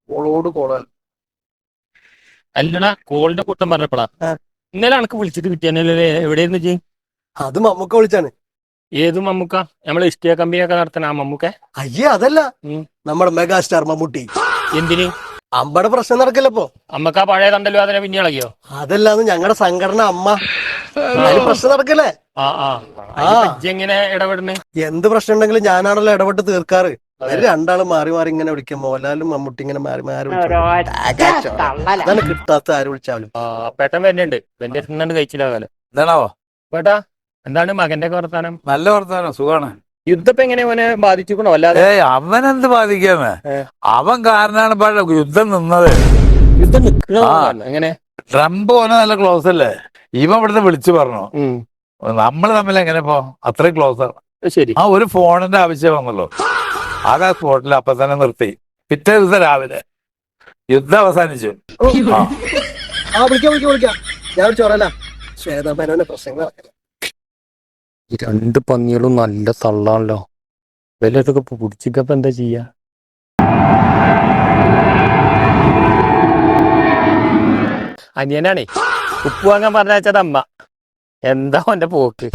കോളോട് കോളാൽ അല്ലടാ കോളിന്റെ കൂട്ടം പറഞ്ഞപ്പോളാ ഇന്നലെ അനക്ക് വിളിച്ചിട്ട് കിട്ടിയാനല്ലേ എവിടെയായിരുന്നു ജി? അത് മമ്മൂക്ക വിളിച്ചാണ്. ഏത് മമ്മൂക്ക? നമ്മളെ ഇഷ്ടിയ കമ്പനിയൊക്കെ നടത്തണ ആ മമ്മൂക്ക? അയ്യേ അതല്ല, നമ്മുടെ മെഗാസ്റ്റാർ മമ്മൂട്ടി. എന്തിന്? അമ്പടെ പ്രശ്നം നടക്കില്ലപ്പോ. അമ്മക്ക് ആ പഴയ തണ്ടല്ലോ അതിനെ പിന്നെ ഇളകിയോ? അതല്ലാന്ന് ഞങ്ങളുടെ സംഘടന അമ്മ അതിന് പ്രശ്നം നടക്കല്ലേ. ആ ആ എങ്ങനെ ഇടപെടുന്നു? എന്ത് പ്രശ്നം ഉണ്ടെങ്കിലും ഞാനാണല്ലോ ഇടപെട്ട് തീർക്കാറ്. അവര് രണ്ടാളും മാറി മാറി ഇങ്ങനെ വിളിക്കും. മോഹൻലാലും മമ്മൂട്ടി ഇങ്ങനെ മാറി മാറി വിളിക്കും. അതാണ് കിട്ടാത്ത ആര് വിളിച്ചാലും. പേട്ടൻ വരുന്നുണ്ട്. എന്റെ തിന്നാണ്ട് കഴിച്ചില്ലാകാലോ. എന്താണാവോ പേട്ടാ, എന്താണ് മകന്റെ ഒക്കെ വർത്താനം? നല്ല വർത്താനം, സുഖാണ്. യുദ്ധം എങ്ങനെ അവനെ ബാധിച്ചിക്കണോ? അല്ലാതെ അവനെന്ത് ബാധിക്കാന്ന്? അവൻ കാരണമാണ് യുദ്ധം നിന്നത്. യുദ്ധം നിൽക്കണോ? എങ്ങനെ? ട്രംപ് ഓനെ നല്ല ക്ലോസ് അല്ലേ? ഇവൻ ഇവിടുന്ന് വിളിച്ചു പറഞ്ഞു. നമ്മൾ തമ്മിൽ എങ്ങനെ പോ അത്രയും ക്ലോസ് ആണ്. ശരി. ആ ഒരു ഫോണിന്റെ ആവശ്യം വന്നല്ലോ, ആകെ സ്പോട്ടിൽ അപ്പൊ തന്നെ നിർത്തി. പിറ്റേ ദിവസം രാവിലെ യുദ്ധം അവസാനിച്ചു. ഞാൻ ചോറല്ല ശ്വേതമേനോന്റെ പ്രശ്നങ്ങൾ. രണ്ട് പന്നികളും നല്ല തള്ളാണല്ലോ. വല്ലതൊക്കെ പിടിച്ചിക്കപ്പ എന്താ ചെയ്യാ? അനിയനാണേ ഉപ്പ് വാങ്ങാൻ പറഞ്ഞാച്ചത് അമ്മ. എന്താ അവന്റെ പോക്ക്?